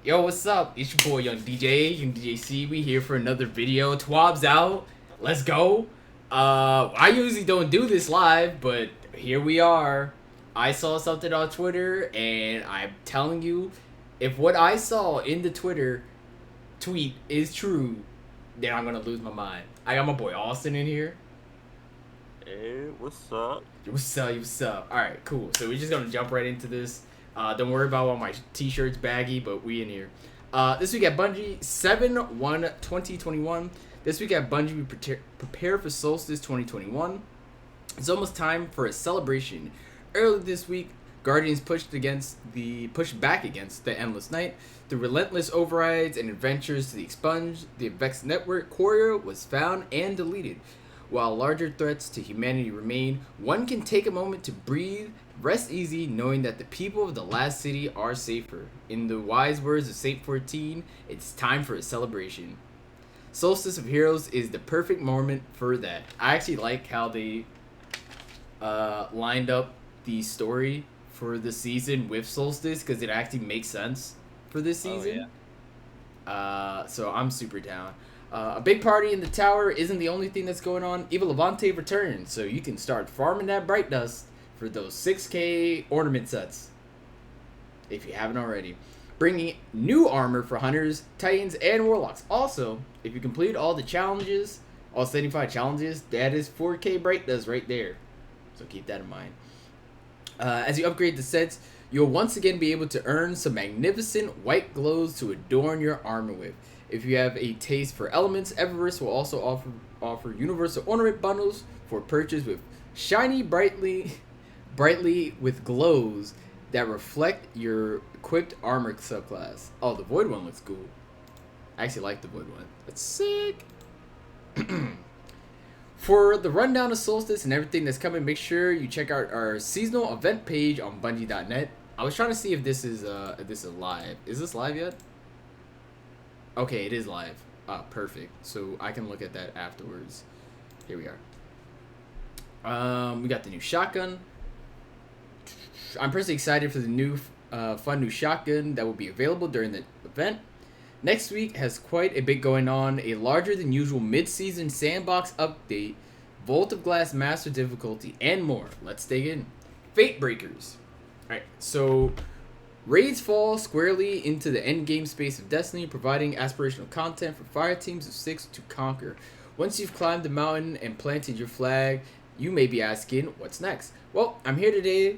Yo, what's up? It's your boy Young DJ C. We here for another video. TWAB's out. Let's go. I usually don't do this live, but here we are. I saw something on Twitter, and I'm telling you, if what I saw in the Twitter tweet is true, then I'm gonna lose my mind. I got my boy Austin in here. Hey, what's up? What's up? What's up? All right, cool. So we're just gonna jump right into this. Don't worry about all my t-shirts baggy, but we in here. This week at Bungie, 7/1/2021. This week at Bungie, we prepare for Solstice 2021. It's almost time for a celebration. Earlier this week, Guardians pushed back against the Endless Night. Through relentless overrides and adventures to the expunged, the Vex network Courier was found and deleted. While larger threats to humanity remain, one can take a moment to breathe, rest easy, knowing that the people of the last city are safer. In the wise words of Saint 14, it's time for a celebration. Solstice of Heroes is the perfect moment for that. I actually like how they lined up the story for the season with Solstice, because it actually makes sense for this season. So I'm super down. A big party in the tower isn't the only thing that's going on. Eva Levante returns, so you can start farming that bright dust for those 6k ornament sets, if you haven't already. Bringing new armor for hunters, titans, and warlocks. Also, if you complete all the challenges, all 75 challenges, that is 4k bright dust right there. So keep that in mind. As you upgrade the sets, you'll once again be able to earn some magnificent white glows to adorn your armor with. If you have a taste for elements, Everest will also offer universal ornament bundles for purchase with shiny brightly with glows that reflect your equipped armor subclass. Oh, the Void one looks cool. I actually like the Void one. That's sick. For the rundown of Solstice and everything that's coming, make sure you check out our seasonal event page on Bungie.net. I was trying to see if this is live. Is this live yet? Okay, it is live. Perfect. So I can look at that afterwards. Here we are. We got the new shotgun. I'm personally excited for the new, fun new shotgun that will be available during the event. Next week has quite a bit going on. A larger than usual mid-season sandbox update, Vault of Glass Master difficulty, and more. Let's dig in. Fate Breakers. Alright, so raids fall squarely into the endgame space of Destiny, providing aspirational content for fire teams of 6 to conquer. Once you've climbed the mountain and planted your flag, you may be asking, what's next? Well, I'm here today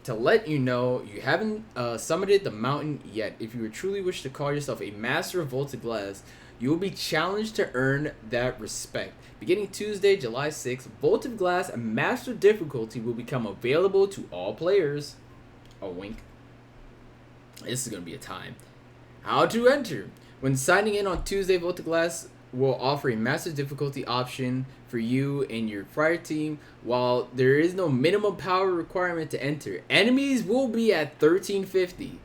to let you know you haven't summited the mountain yet. If you truly wish to call yourself a master of Vaulted Glass, you will be challenged to earn that respect. Beginning Tuesday, July 6th, Vaulted Glass Master difficulty will become available to all players. A wink. This is going to be a time. How to enter. When signing in on Tuesday, Vaulted Glass will offer a master difficulty option for you and your fire team. While there is no minimum power requirement to enter, enemies will be at 1350.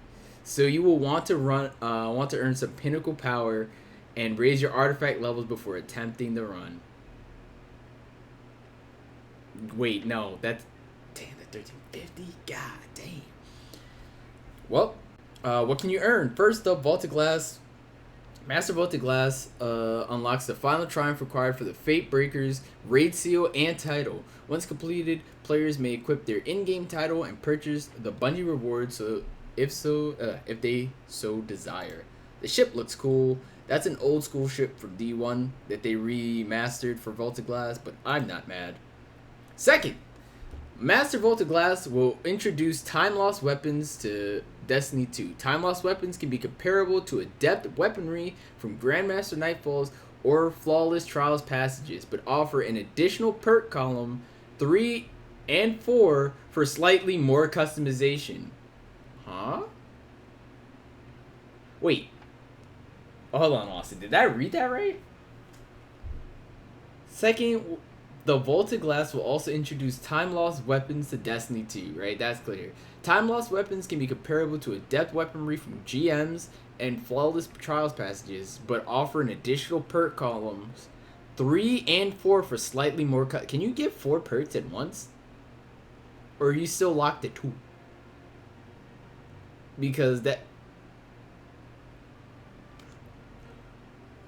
So you will want to earn some pinnacle power and raise your artifact levels before attempting the run. Wait, no, that's damn, the 1350. God damn. Well, what can you earn? First up, Vaulted Glass. Master Vaulted Glass unlocks the final triumph required for the Fate Breakers raid seal and title. Once completed, players may equip their in-game title and purchase the Bungie reward. So, if they so desire. The ship looks cool. That's an old school ship from D1 that they remastered for Vaulted Glass, but I'm not mad. Second, Master Vaulted Glass will introduce time-lost weapons to Destiny 2. Time-lost weapons can be comparable to adept weaponry from Grandmaster Nightfalls or Flawless Trials passages, but offer an additional perk column 3 and 4 for slightly more customization. Huh? Wait. Oh, hold on, Austin. Did I read that right? Second, the Vaulted Glass will also introduce time-lost weapons to Destiny 2, right? That's clear. Time-lost weapons can be comparable to adept weaponry from GMs and Flawless Trials passages, but offer an additional perk columns 3 and 4 for slightly more Can you get 4 perks at once? Or are you still locked at 2? Because that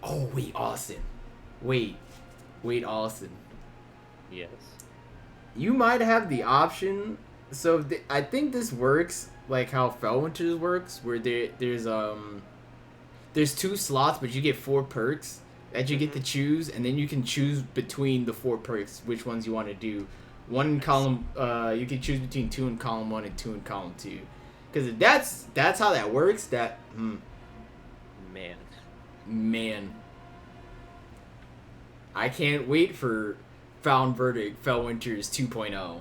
Oh, wait, Austin. Wait, Austin. Yes. You might have the option. So I think this works like how Fellwinter's works, where there's 2 slots, but you get 4 perks that you get to choose, and then you can choose between the 4 perks which ones you want to do. One in column, you can choose between 2 in column 1 and 2 in column 2. Because that's how that works. Man, I can't wait for Found Verdict Fellwinter's 2.0.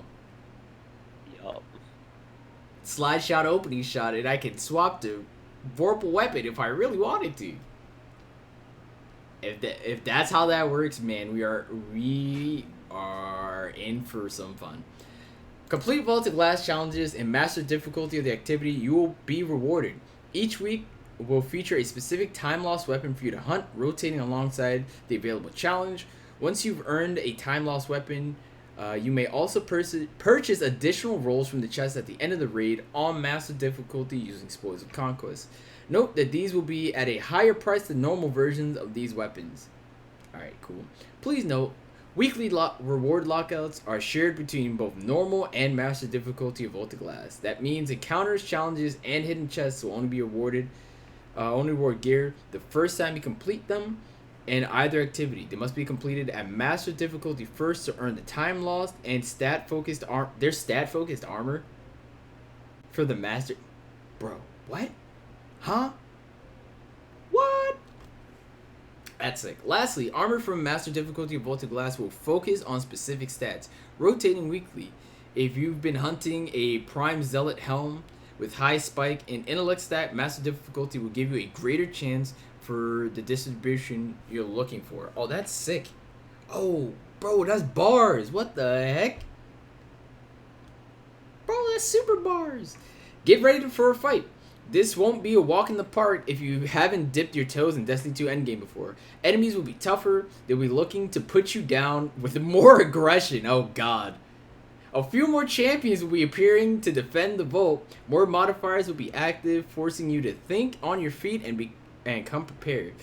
Yup. Slide shot, opening shot, and I can swap to Vorpal Weapon if I really wanted to. If that's how that works, man, we are in for some fun. Complete vaulted glass challenges and master difficulty of the activity. You will be rewarded. Each week will feature a specific time lost weapon for you to hunt, rotating alongside the available challenge. Once you've earned a time lost weapon, you may also purchase additional rolls from the chest at the end of the raid on master difficulty using Spoils of Conquest. Note that these will be at a higher price than normal versions of these weapons. Alright, cool. Please note, weekly reward lockouts are shared between both normal and master difficulty of Vaulted Glass. That means encounters, challenges, and hidden chests will only reward gear the first time you complete them in either activity. They must be completed at master difficulty first to earn the time lost and stat-focused armor for the master. Bro, what? Huh? What? That's sick. Lastly, armor from master difficulty of Vaulted Glass will focus on specific stats, rotating weekly. If you've been hunting a Prime Zealot helm with high spike and intellect stat, master difficulty will give you a greater chance for the distribution you're looking for. Oh, that's sick. Oh, bro, that's bars. What the heck? Bro, that's super bars. Get ready for a fight. This won't be a walk in the park if you haven't dipped your toes in Destiny 2 Endgame before. Enemies will be tougher. They'll be looking to put you down with more aggression. Oh, God. A few more champions will be appearing to defend the vault. More modifiers will be active, forcing you to think on your feet and come prepared.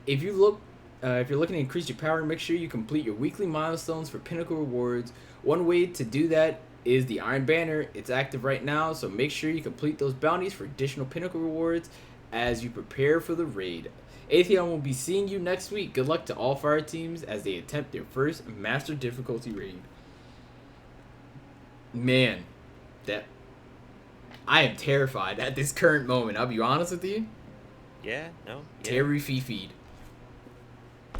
If you're looking to increase your power, make sure you complete your weekly milestones for pinnacle rewards. One way to do that is the Iron Banner. It's active right now, so make sure you complete those bounties for additional pinnacle rewards as you prepare for the raid. Atheon will be seeing you next week. Good luck to all fire teams as they attempt their first master difficulty raid. Man, I am terrified at this current moment. I'll be honest with you. Yeah, no. Yeah. Terry feed.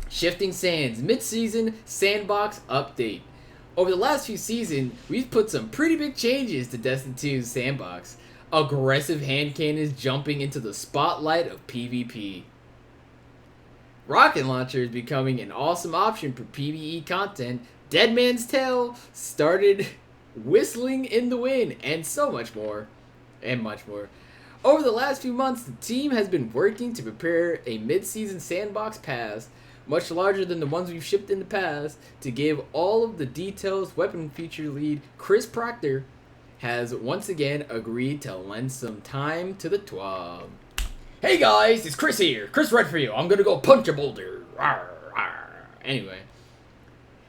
Shifting Sands mid-season sandbox update. Over the last few seasons, we've put some pretty big changes to Destiny 2's sandbox. Aggressive hand cannons jumping into the spotlight of PvP. Rocket launcher is becoming an awesome option for PvE content. Dead Man's Tale started whistling in the wind, and so much more. And much more. Over the last few months, the team has been working to prepare a mid-season sandbox pass, much larger than the ones we've shipped in the past, to give all of the details. Weapon feature lead Chris Proctor has once again agreed to lend some time to the TWAB. Hey guys, it's Chris here. Chris Red for you. I'm gonna go punch a boulder. Rawr, rawr. Anyway.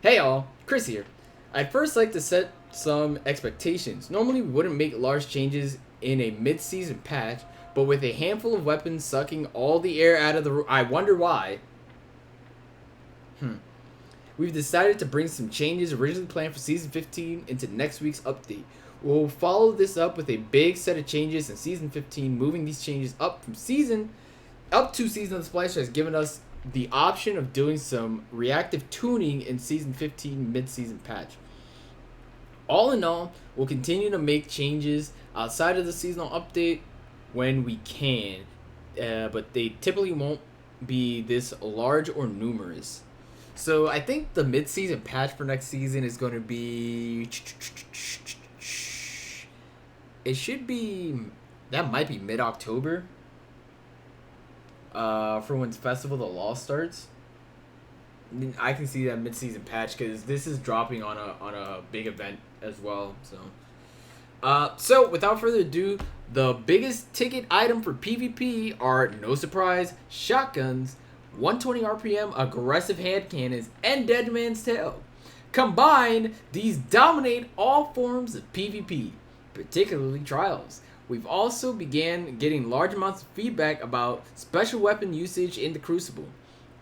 Hey y'all, Chris here. I'd first like to set some expectations. Normally we wouldn't make large changes in a mid-season patch, but with a handful of weapons sucking all the air out of the room, I wonder why. We've decided to bring some changes originally planned for Season 15 into next week's update. We'll follow this up with a big set of changes in Season 15. Moving these changes up to Season of the Splicer has given us the option of doing some reactive tuning in Season 15 mid-season patch. All in all, we'll continue to make changes outside of the seasonal update when we can, but they typically won't be this large or numerous. So I think the mid-season patch for next season is going to be... It should be... That might be mid-October. For when Festival of the Law starts. I can see that mid-season patch because this is dropping on a big event as well. So without further ado, the biggest ticket item for PvP are, no surprise, shotguns. 120 RPM aggressive hand cannons, and Dead Man's Tail. Combined, these dominate all forms of PvP, particularly trials. We've also began getting large amounts of feedback about special weapon usage in the Crucible,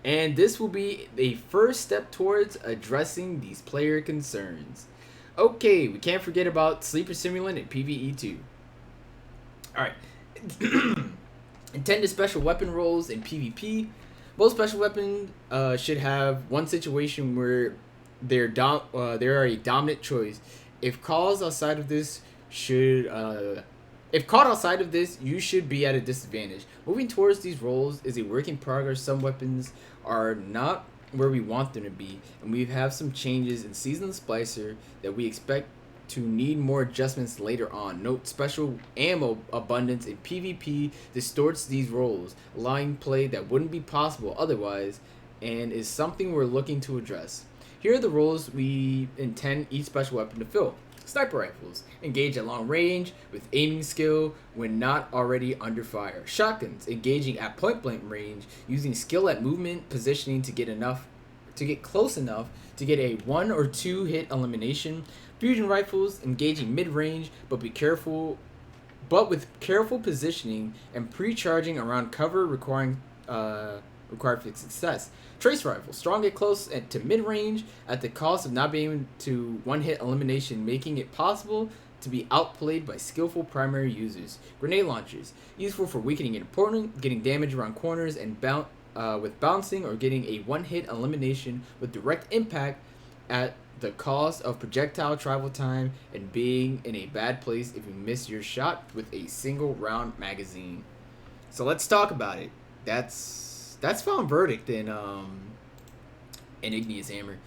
and this will be a first step towards addressing these player concerns. Okay, we can't forget about Sleeper Simulant and PvE 2. Alright. Intended special weapon roles in PvP. Most special weapons should have one situation where they're a dominant choice. If caught outside of this, you should be at a disadvantage. Moving towards these roles is a work in progress. Some weapons are not where we want them to be, and we have some changes in Season of the Splicer that we expect to need more adjustments later on. Note special ammo abundance in PvP distorts these roles, allowing play that wouldn't be possible otherwise, and is something we're looking to address. Here are the roles we intend each special weapon to fill. Sniper rifles, engage at long range with aiming skill when not already under fire. Shotguns, engaging at point blank range, using skill at movement positioning to get close enough to get a 1 or 2 hit elimination. Fusion rifles, engaging mid range, but with careful positioning and pre-charging around cover required for success. Trace rifles, strong at close and to mid range at the cost of not being able to one-hit elimination, making it possible to be outplayed by skillful primary users. Grenade launchers, useful for weakening an opponent, getting damage around corners, and with bouncing or getting a one-hit elimination with direct impact at the cost of projectile travel time and being in a bad place if you miss your shot with a single round magazine. So let's talk about it. That's found verdict in Igneous Hammer.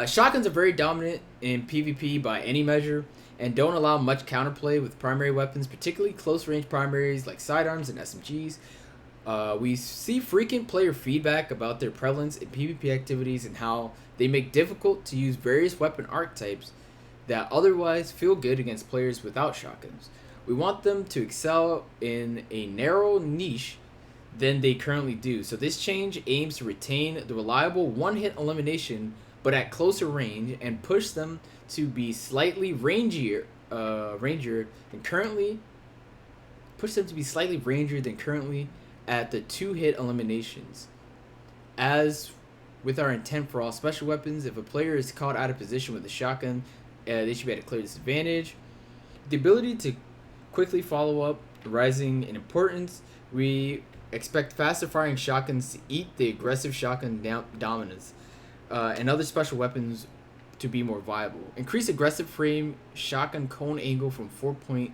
Shotguns are very dominant in PvP by any measure and don't allow much counterplay with primary weapons, particularly close range primaries like sidearms and SMGs. We see frequent player feedback about their prevalence in PvP activities and how they make difficult to use various weapon archetypes that otherwise feel good against players without shotguns. We want them to excel in a narrow niche than they currently do. So this change aims to retain the reliable one-hit elimination but at closer range and push them to be slightly rangier than currently at the 2-hit eliminations. As with our intent for all special weapons, if a player is caught out of position with a shotgun, they should be at a clear disadvantage. The ability to quickly follow up rising in importance. We expect faster firing shotguns to eat the aggressive shotgun dominance, and other special weapons to be more viable. Increase aggressive frame shotgun cone angle from 4.0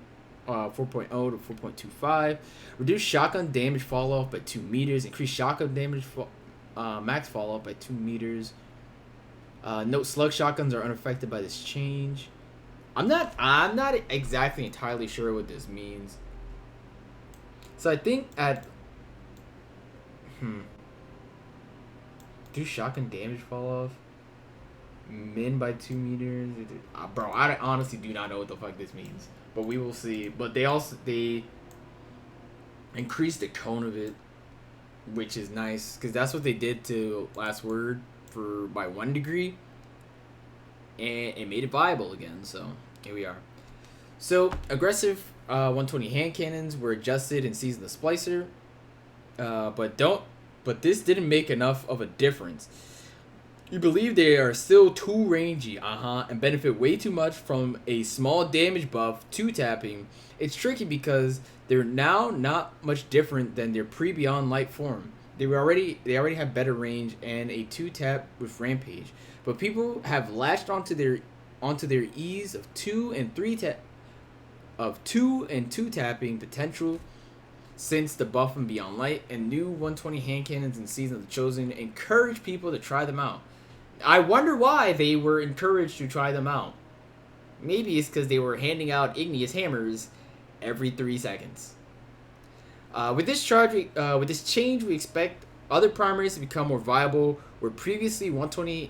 to 4.25. Reduce shotgun damage fall off by 2 meters. Increase shotgun damage max fall off by 2 meters. Note slug shotguns are unaffected by this change. I'm not exactly entirely sure what this means. So I think at do shotgun damage fall off? Min by 2 meters? Bro, I honestly do not know what the fuck this means. But we will see. But they increased the cone of it, which is nice, because that's what they did to Last Word by 1 degree, and it made it viable again. So here we are. So aggressive 120 hand cannons were adjusted in Season of the Splicer, but this didn't make enough of a difference. You believe they are still too rangy, and benefit way too much from a small damage buff 2-tapping. It's tricky because they're now not much different than their pre-Beyond Light form. They already have better range and a 2-tap with Rampage, but people have latched onto their ease of 2 and 2 tapping potential since the buff from Beyond Light, and new 120 hand cannons in Season of the Chosen encourage people to try them out. I wonder why they were encouraged to try them out. Maybe it's because they were handing out Igneous Hammers every 3 seconds. With this change, we expect other primaries to become more viable, where previously 120s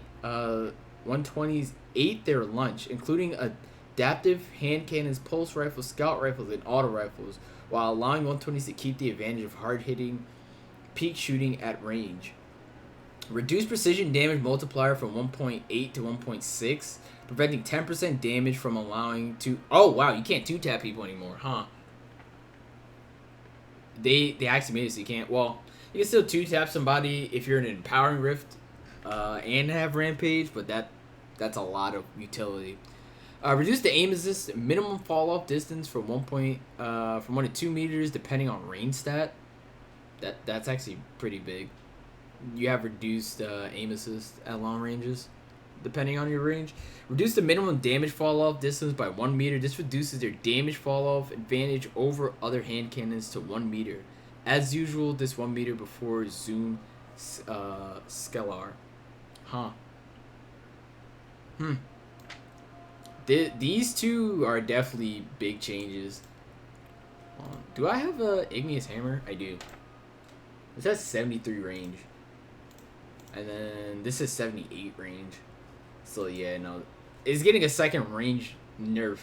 ate their lunch, including adaptive hand cannons, pulse rifles, scout rifles, and auto rifles, while allowing 120s to keep the advantage of hard-hitting peak shooting at range. Reduce precision damage multiplier from 1.8 to 1.6, preventing 10% damage from allowing to. Oh wow, you can't 2-tap people anymore, huh? They actually made it so you can't. Well, you can still 2-tap somebody if you're in an empowering rift, and have rampage, but that's a lot of utility. Reduce the aim assist minimum fall off distance from 1 to 2 meters depending on range stat. That's actually pretty big. You have reduced aim assist at long ranges, depending on your range. Reduce the minimum damage fall off distance by 1 meter. This reduces their damage fall off advantage over other hand cannons to 1 meter. As usual, this 1 meter before zoom scalar. Huh. These two are definitely big changes. Do I have a igneous hammer? I do. This has 73 range. And then this is 78 range. So yeah, no. It's getting a second range nerf.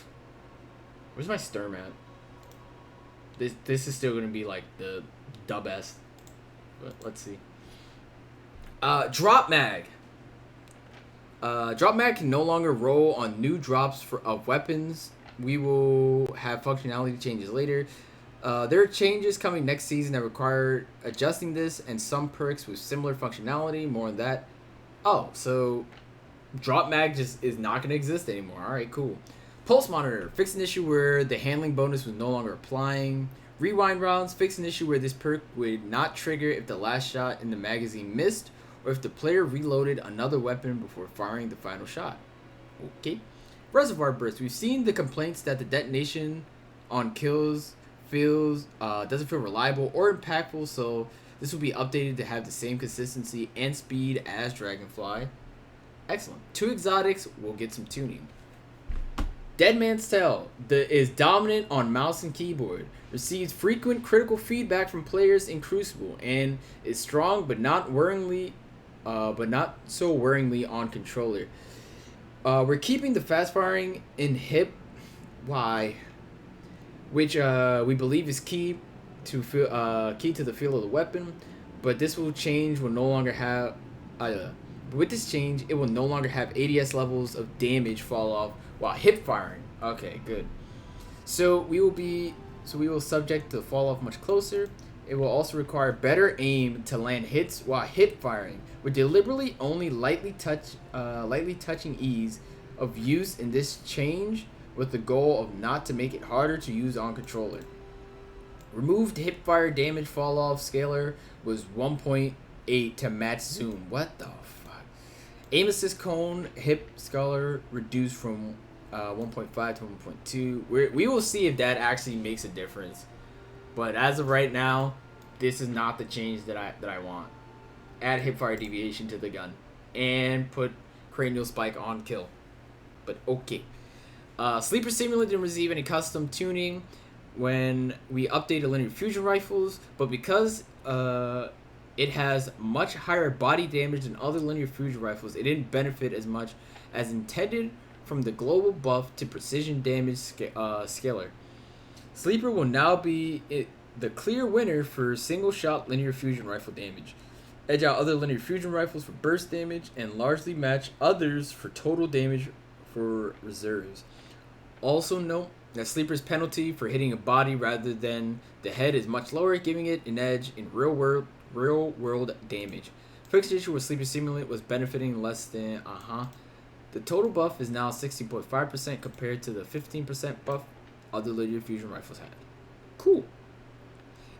Where's my Sturm at? This is still gonna be like the best. But let's see. Drop mag. Drop mag can no longer roll on new drops of weapons. We will have functionality changes later. There are changes coming next season that require adjusting this and some perks with similar functionality. More on that. Oh, so drop mag just is not going to exist anymore. Alright, cool. Pulse monitor. Fix an issue where the handling bonus was no longer applying. Rewind rounds. Fix an issue where this perk would not trigger if the last shot in the magazine missed or if the player reloaded another weapon before firing the final shot. Okay. Reservoir burst. We've seen the complaints that the detonation on kills doesn't feel reliable or impactful, so this will be updated to have the same consistency and speed as Dragonfly. Excellent. 2 exotics will get some tuning. Dead Man's Tell is dominant on mouse and keyboard. Receives frequent critical feedback from players in Crucible and is strong but not so worryingly on controller. We're keeping the fast firing in hip. Why? Which we believe is key to the feel of the weapon, but this will change. Will no longer have. With this change, it will no longer have ADS levels of damage fall off while hip firing. Okay, good. So we will subject to fall off much closer. It will also require better aim to land hits while hip firing. We're deliberately only lightly touching ease of use in this change, with the goal of not to make it harder to use on controller. Removed hipfire damage fall off scalar was 1.8 to match zoom. What the fuck? Aim assist cone hip scalar reduced from 1.5 to 1.2. We will see if that actually makes a difference. But as of right now, this is not the change that I want. Add hipfire deviation to the gun and put cranial spike on kill. But okay. Sleeper Simulant didn't receive any custom tuning when we updated linear fusion rifles, but because it has much higher body damage than other linear fusion rifles, it didn't benefit as much as intended from the global buff to precision damage scalar. Sleeper will now be the clear winner for single shot linear fusion rifle damage. Edge out other linear fusion rifles for burst damage and largely match others for total damage for reserves. Also note that Sleeper's penalty for hitting a body rather than the head is much lower, giving it an edge in real world damage. Fixed issue with Sleeper Simulant was benefiting less than The total buff is now 16.5% compared to the 15% buff other linear fusion rifles had. Cool.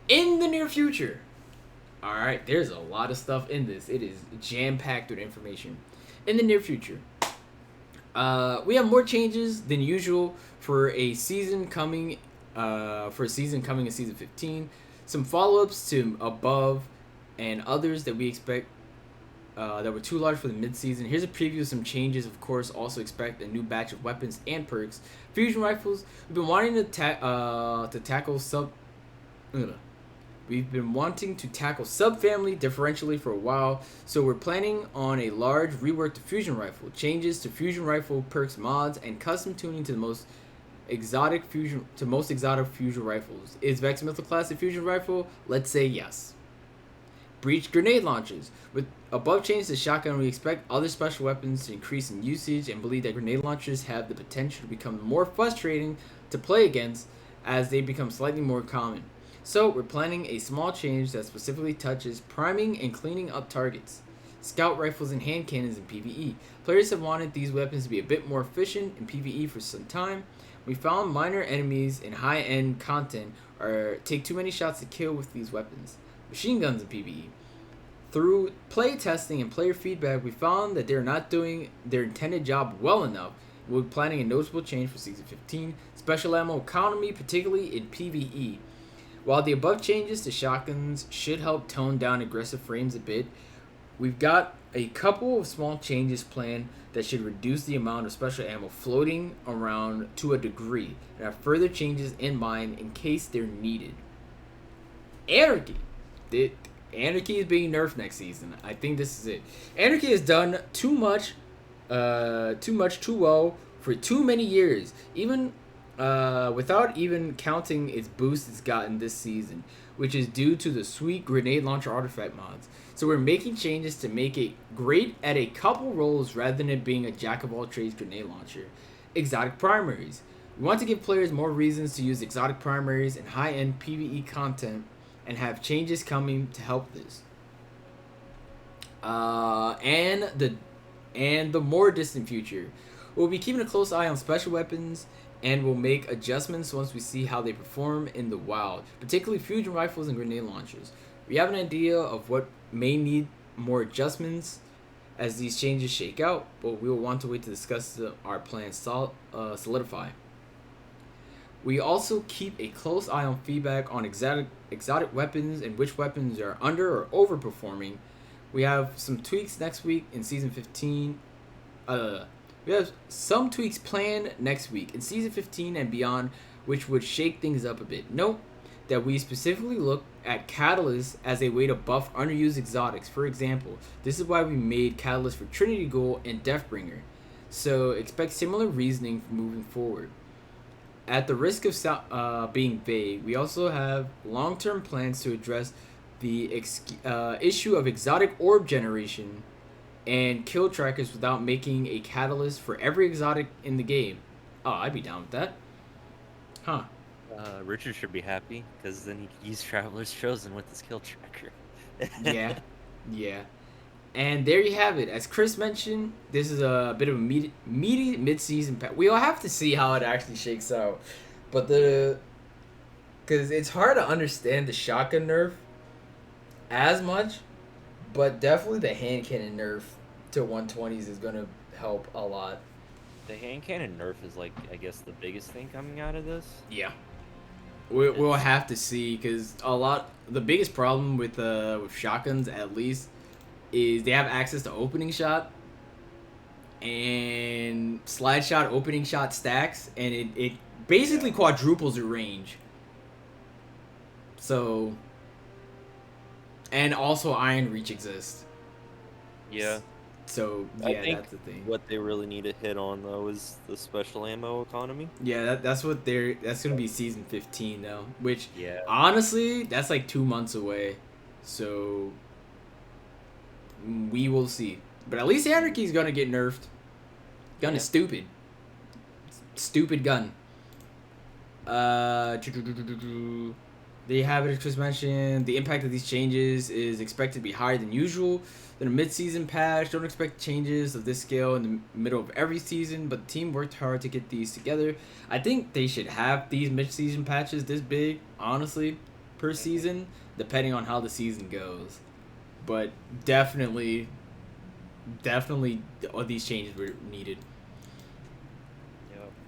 In the near future. Alright, there's a lot of stuff in this. It is jam-packed with information. In the near future, we have more changes than usual for a season coming in season 15. Some follow-ups to above and others that we expect that were too large for the mid-season. Here's a preview of some changes. Of course, also expect a new batch of weapons and perks. Fusion rifles. We've been wanting to tackle subfamily differentially for a while, so we're planning on a large rework to fusion rifle, changes to fusion rifle perks mods, and custom tuning to the most exotic fusion rifles. Is Vex Mythical Class a fusion rifle? Let's say yes. Breach grenade launchers. With above changes to shotgun, we expect other special weapons to increase in usage and believe that grenade launchers have the potential to become more frustrating to play against as they become slightly more common. So, we're planning a small change that specifically touches priming and cleaning up targets. Scout rifles and hand cannons in PvE. Players have wanted these weapons to be a bit more efficient in PvE for some time. We found minor enemies in high-end content take too many shots to kill with these weapons. Machine guns in PvE. Through play testing and player feedback, we found that they're not doing their intended job well enough. We're planning a noticeable change for Season 15. Special ammo economy, particularly in PvE. While the above changes to shotguns should help tone down aggressive frames a bit, we've got a couple of small changes planned that should reduce the amount of special ammo floating around to a degree and have further changes in mind in case they're needed. Anarchy. Anarchy is being nerfed next season. I think this is it. Anarchy has done too much too well for too many years, even without even counting its boost it's gotten this season, which is due to the sweet grenade launcher artifact mods. So we're making changes to make it great at a couple roles rather than it being a jack of all trades grenade launcher. Exotic primaries. We want to give players more reasons to use exotic primaries in high-end PvE content and have changes coming to help this. And the more distant future. We'll be keeping a close eye on special weapons and we'll make adjustments once we see how they perform in the wild, particularly fusion rifles and grenade launchers. We have an idea of what may need more adjustments as these changes shake out, but we will want to wait to discuss our plans solidify. We also keep a close eye on feedback on exotic weapons and which weapons are under or overperforming. We have some tweaks next week in Season 15. We have some tweaks planned next week in Season 15 and beyond, which would shake things up a bit. Note that we specifically look at catalysts as a way to buff underused exotics. For example, this is why we made catalysts for Trinity Gold and Deathbringer. So expect similar reasoning for moving forward. At the risk of being vague, we also have long-term plans to address the issue of exotic orb generation and kill trackers without making a catalyst for every exotic in the game. Oh, I'd be down with that. Huh. Richard should be happy, because then he can use Traveler's Chosen with his kill tracker. Yeah. And there you have it. As Chris mentioned, this is a bit of a meaty mid-season pack. We'll have to see how it actually shakes out. But because it's hard to understand the shotgun nerf as much, but definitely the hand cannon nerf to 120s is going to help a lot. The hand cannon nerf is, like, I guess the biggest thing coming out of this. Yeah. We'll have to see, because the biggest problem with shotguns, at least, is they have access to opening shot and slide shot, opening shot stacks, and it basically quadruples your range. So, and also Iron Reach exists. Yeah. So I yeah, think that's the thing. what they really need to hit on though is the special ammo economy. Yeah, that's gonna be Season 15 though, which honestly that's like 2 months away. So we will see. But at least Anarchy's gonna get nerfed. Gun is stupid. Stupid gun. They have it, as Chris mentioned. The impact of these changes is expected to be higher than usual. Than a mid-season patch. Don't expect changes of this scale in the middle of every season, but the team worked hard to get these together. I think they should have these mid-season patches this big, honestly, per season, depending on how the season goes. But definitely all these changes were needed.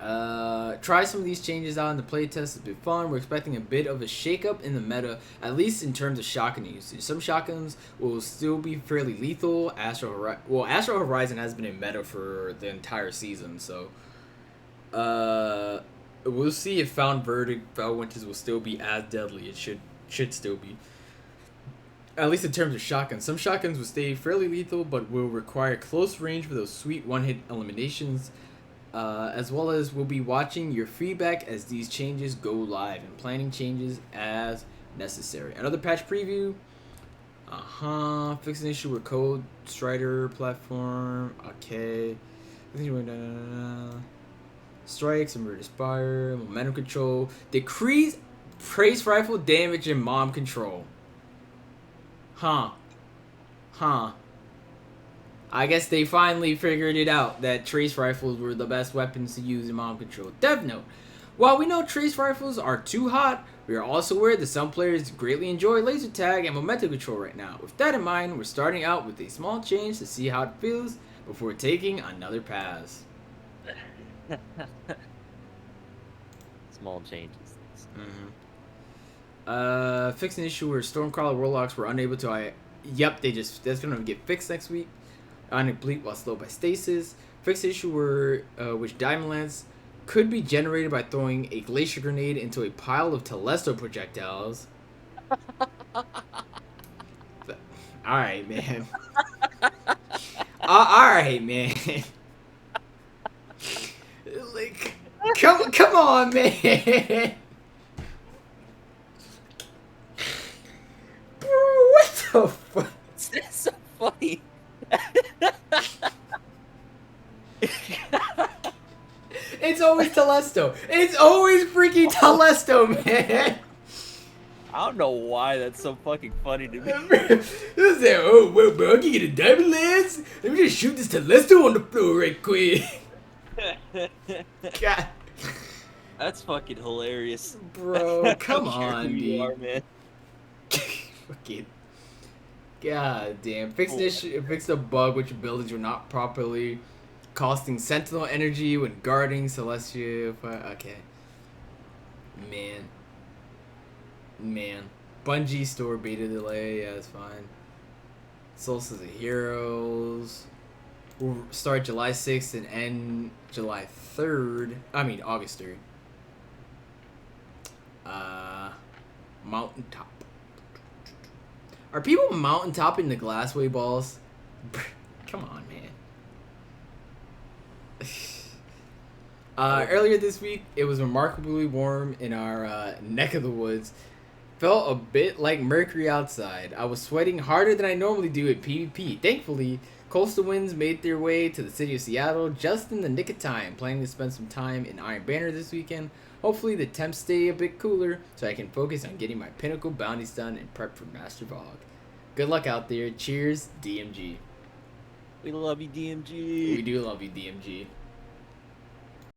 Try some of these changes out in the playtest. It's been fun. We're expecting a bit of a shakeup in the meta, at least in terms of shotgun usage. Some shotguns will still be fairly lethal. Astro Horizon has been in meta for the entire season, so we'll see if Found Verdict Winters will still be as deadly. It should still be. At least in terms of shotguns. Some shotguns will stay fairly lethal, but will require close range for those sweet one-hit eliminations. As well as we'll be watching your feedback as these changes go live and planning changes as necessary. Another patch preview. Fix an issue with Code Strider platform. Okay. Strikes, Emerge Spire, momentum control. Decrease trace rifle damage and bomb control. Huh. I guess they finally figured it out that trace rifles were the best weapons to use in bomb control. Dev note. While we know trace rifles are too hot, we are also aware that some players greatly enjoy laser tag and momentum control right now. With that in mind, we're starting out with a small change to see how it feels before taking another pass. Small changes. Fix an issue where Stormcrawler Warlocks were unable to. Yep, that's gonna get fixed next week. Ionic Bleak while slowed by stasis. Fix an issue where which Diamond Lance could be generated by throwing a glacier grenade into a pile of Telesto projectiles. Alright, man. Alright, man. Like, come on, man. Bro, what the fuck? That's so funny. It's always Telesto. It's always freaking Telesto, man. I don't know why that's so fucking funny to me. Oh, well, bro, I can get a Diamond Lance. Let me just shoot this Telesto on the floor right quick. God. That's fucking hilarious. Bro, come I don't care on, who dude. you are, man. Fucking. God damn. Fix this. Fix the bug which buildings were not properly costing Sentinel energy when guarding Celestia. Okay. Man. Bungie store beta delay. Yeah, that's fine. Solstice of Heroes. Will start July 6th and end July 3rd. I mean, August 3rd. Mountaintop. Are people mountaintopping the glassway balls? Come on, man. Earlier this week, it was remarkably warm in our neck of the woods. Felt a bit like mercury outside. I was sweating harder than I normally do at PvP. Thankfully, coastal winds made their way to the city of Seattle just in the nick of time. Planning to spend some time in Iron Banner this weekend. Hopefully the temps stay a bit cooler so I can focus on getting my pinnacle bounties done and prep for Master Vogue. Good luck out there. Cheers, DMG. We love you, DMG. We do love you, DMG.